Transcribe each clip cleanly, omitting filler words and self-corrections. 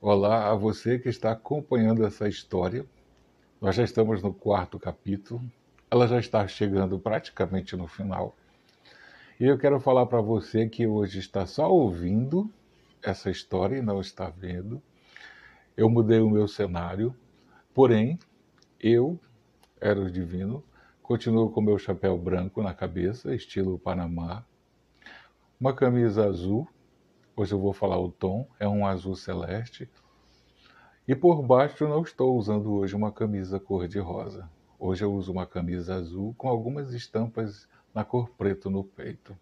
Olá a você que está acompanhando essa história. Nós já estamos no quarto capítulo. Ela já está chegando praticamente no final. E eu quero falar para você que hoje está só ouvindo essa história e não está vendo. Eu mudei o meu cenário, porém, eu, Eros Divino, continuo com meu chapéu branco na cabeça, estilo Panamá, uma camisa azul. Hoje eu vou falar o tom, é um azul celeste. E por baixo eu não estou usando hoje uma camisa cor-de-rosa. Hoje eu uso uma camisa azul com algumas estampas na cor preto no peito.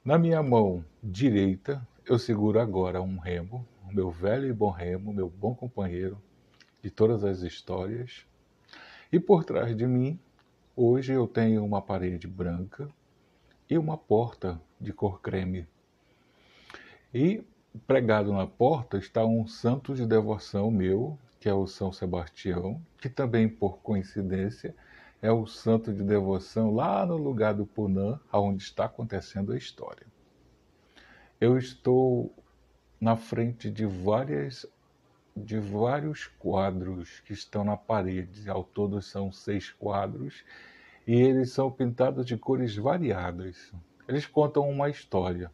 Na minha mão direita eu seguro agora um remo, o meu velho e bom remo, meu bom companheiro de todas as histórias. E por trás de mim, hoje eu tenho uma parede branca e uma porta de cor creme. E pregado na porta está um santo de devoção meu, que é o São Sebastião, que também, por coincidência, é o santo de devoção lá no lugar do Punã, onde está acontecendo a história. Eu estou na frente de vários quadros que estão na parede. Ao todo são 6 quadros e eles são pintados de cores variadas. Eles contam uma história.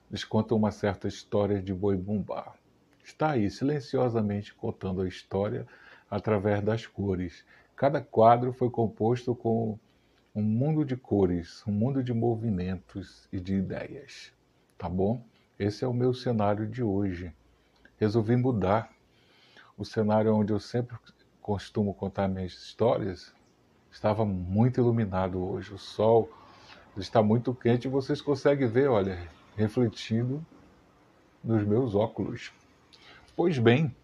Eles contam uma certa história de Boi-Bumbá. Está aí, silenciosamente contando a história através das cores. Cada quadro foi composto com um mundo de cores, um mundo de movimentos e de ideias. Tá bom? Esse é o meu cenário de hoje. Resolvi mudar o cenário onde eu sempre costumo contar minhas histórias. Estava muito iluminado hoje. O sol está muito quente e vocês conseguem ver, olha, refletindo nos meus óculos. Pois bem,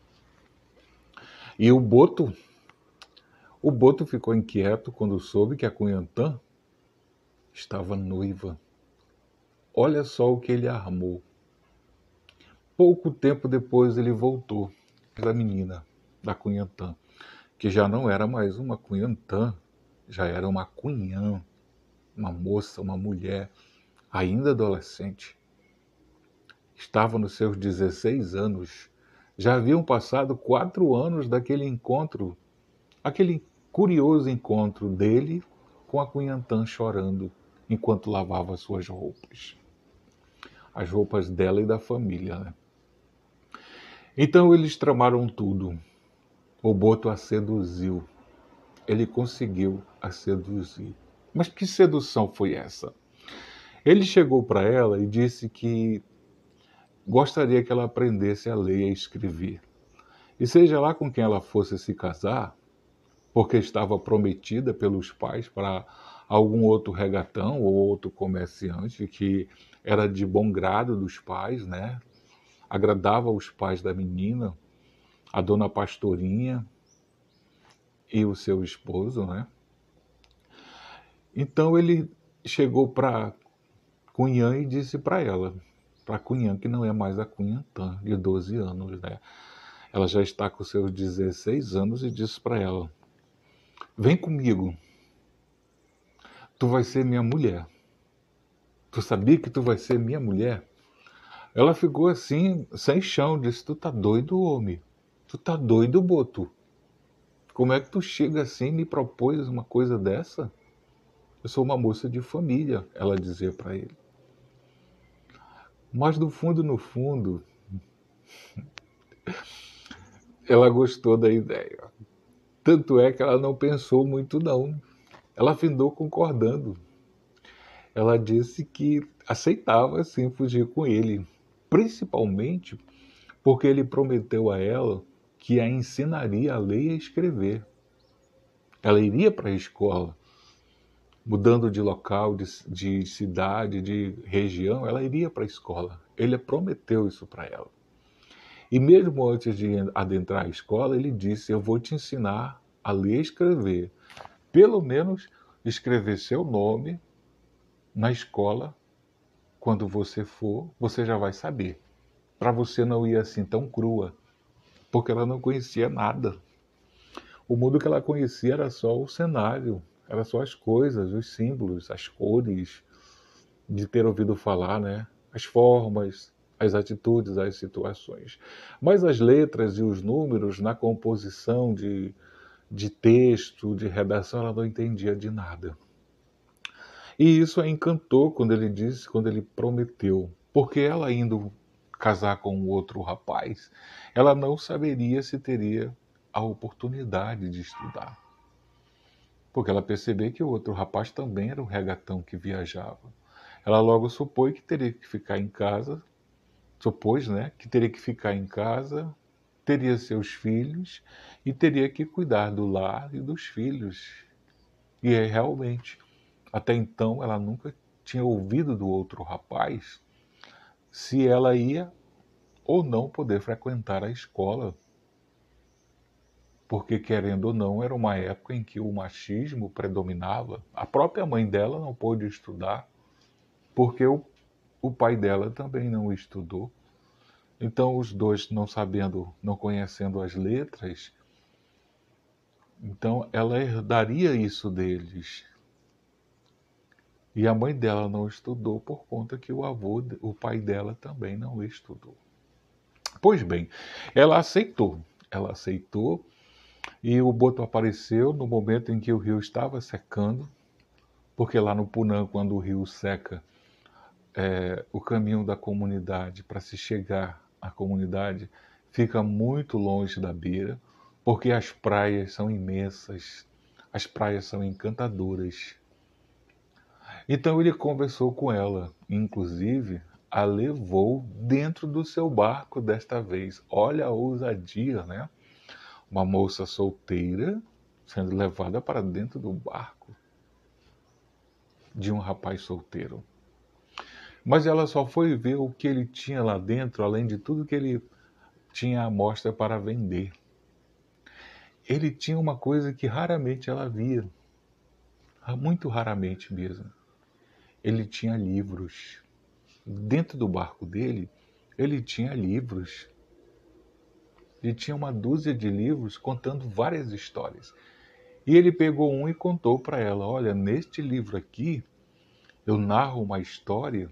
e o Boto ficou inquieto quando soube que a Cunhantã estava noiva. Olha só o que ele armou. Pouco tempo depois ele voltou da menina, da Cunhantã, que já não era mais uma Cunhantã, já era uma Cunhã, uma moça, uma mulher, ainda adolescente. Estava nos seus 16 anos. Já haviam passado 4 anos daquele encontro, aquele curioso encontro dele com a Cunhantã chorando enquanto lavava suas roupas. As roupas dela e da família, né? Então eles tramaram tudo. O Boto a seduziu. Ele conseguiu a seduzir. Mas que sedução foi essa? Ele chegou para ela e disse que gostaria que ela aprendesse a ler e a escrever. E seja lá com quem ela fosse se casar, porque estava prometida pelos pais para algum outro regatão ou outro comerciante que era de bom grado dos pais, né? Agradava os pais da menina, a dona Pastorinha e o seu esposo, né? Então ele chegou para Cunhã e disse para ela, para Cunhã, que não é mais a Cunhantã, de 12 anos, né? Ela já está com seus 16 anos e disse para ela: vem comigo, tu vai ser minha mulher. Tu sabia que tu vai ser minha mulher? Ela ficou assim, sem chão, disse: tu tá doido, homem? Tu tá doido, Boto? Como é que tu chega assim e me propôs uma coisa dessa? Eu sou uma moça de família, ela dizia para ele. Mas no fundo, ela gostou da ideia. Tanto é que ela não pensou muito não. Ela findou concordando. Ela disse que aceitava sim fugir com ele, principalmente porque ele prometeu a ela que a ensinaria a ler e a escrever. Ela iria para a escola, mudando de local, de cidade, de região, ela iria para a escola. Ele prometeu isso para ela. E mesmo antes de adentrar a escola, ele disse: eu vou te ensinar a ler e escrever. Pelo menos escrever seu nome na escola, quando você for, você já vai saber. Para você não ir assim tão crua, porque ela não conhecia nada. O mundo que ela conhecia era só o cenário, era só as coisas, os símbolos, as cores, de ter ouvido falar, né? As formas, as atitudes, as situações. Mas as letras e os números na composição de texto, de redação, ela não entendia de nada. E isso a encantou quando ele disse, quando ele prometeu, porque ela indo casar com um outro rapaz, ela não saberia se teria a oportunidade de estudar. Porque ela percebeu que o outro rapaz também era um regatão que viajava. Ela logo supôs que teria que ficar em casa, supôs, né, que teria que ficar em casa, teria seus filhos e teria que cuidar do lar e dos filhos. E é realmente, até então ela nunca tinha ouvido do outro rapaz se ela ia ou não poder frequentar a escola, porque querendo ou não, era uma época em que o machismo predominava. A própria mãe dela não pôde estudar, porque o pai dela também não estudou. Então os dois não sabendo, não conhecendo as letras, então ela herdaria isso deles. E a mãe dela não estudou por conta que o pai dela também não estudou. Pois bem, ela aceitou. Ela aceitou e o boto apareceu no momento em que o rio estava secando, porque lá no Punã, quando o rio seca, o caminho da comunidade para se chegar à comunidade fica muito longe da beira, porque as praias são imensas, as praias são encantadoras. Então ele conversou com ela, inclusive a levou dentro do seu barco desta vez. Olha a ousadia, né? Uma moça solteira sendo levada para dentro do barco de um rapaz solteiro. Mas ela só foi ver o que ele tinha lá dentro, além de tudo que ele tinha à mostra para vender. Ele tinha uma coisa que raramente ela via, muito raramente mesmo. Ele tinha livros. Dentro do barco dele, ele tinha livros. Ele tinha uma dúzia de livros contando várias histórias. E ele pegou um e contou para ela: olha, neste livro aqui, eu narro uma história,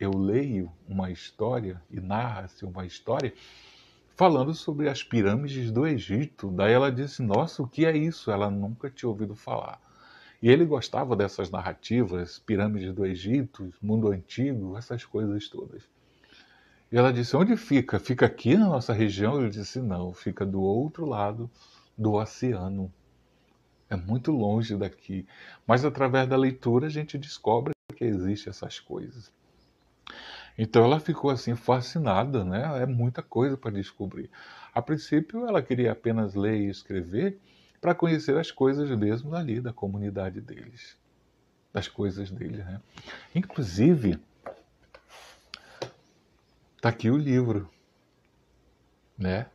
eu leio uma história e narra-se uma história falando sobre as pirâmides do Egito. Daí ela disse: nossa, o que é isso? Ela nunca tinha ouvido falar. E ele gostava dessas narrativas, pirâmides do Egito, mundo antigo, essas coisas todas. E ela disse: onde fica? Fica aqui na nossa região? Ele disse: não, fica do outro lado do oceano. É muito longe daqui. Mas através da leitura a gente descobre que existem essas coisas. Então ela ficou assim fascinada, né? É muita coisa para descobrir. A princípio ela queria apenas ler e escrever para conhecer as coisas mesmo ali da comunidade deles, das coisas deles, né? Inclusive, tá aqui o livro, né?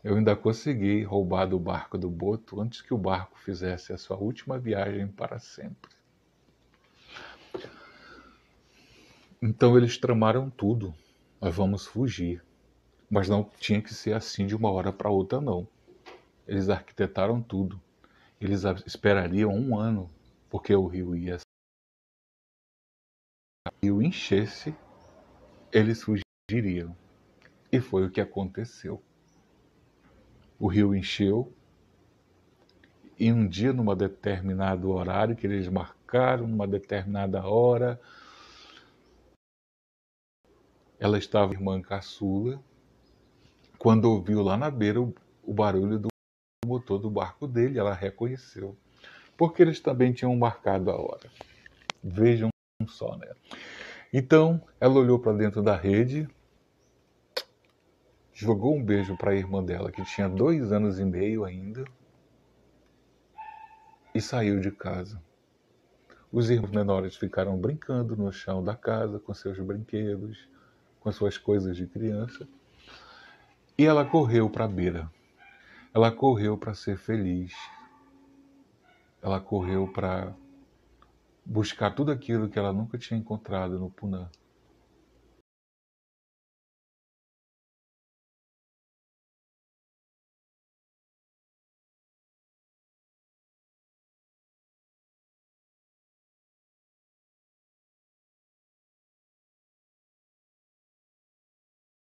Eu ainda consegui roubar do barco do Boto antes que o barco fizesse a sua última viagem para sempre. Então eles tramaram tudo. Nós vamos fugir. Mas não tinha que ser assim de uma hora para outra, não. Eles arquitetaram tudo. Eles esperariam 1 ano, porque o rio enchesse, eles fugiriam. E foi o que aconteceu. O rio encheu, e um dia, numa determinado horário que eles marcaram, numa determinada hora, ela estava irmã caçula, quando ouviu lá na beira o barulho do motor do barco dele, ela reconheceu. Porque eles também tinham marcado a hora. Vejam só, né? Então, ela olhou para dentro da rede, jogou um beijo para a irmã dela, que tinha 2 anos e meio ainda, e saiu de casa. Os irmãos menores ficaram brincando no chão da casa com seus brinquedos, com suas coisas de criança. E ela correu para a beira. Ela correu para ser feliz. Ela correu para buscar tudo aquilo que ela nunca tinha encontrado no Punã.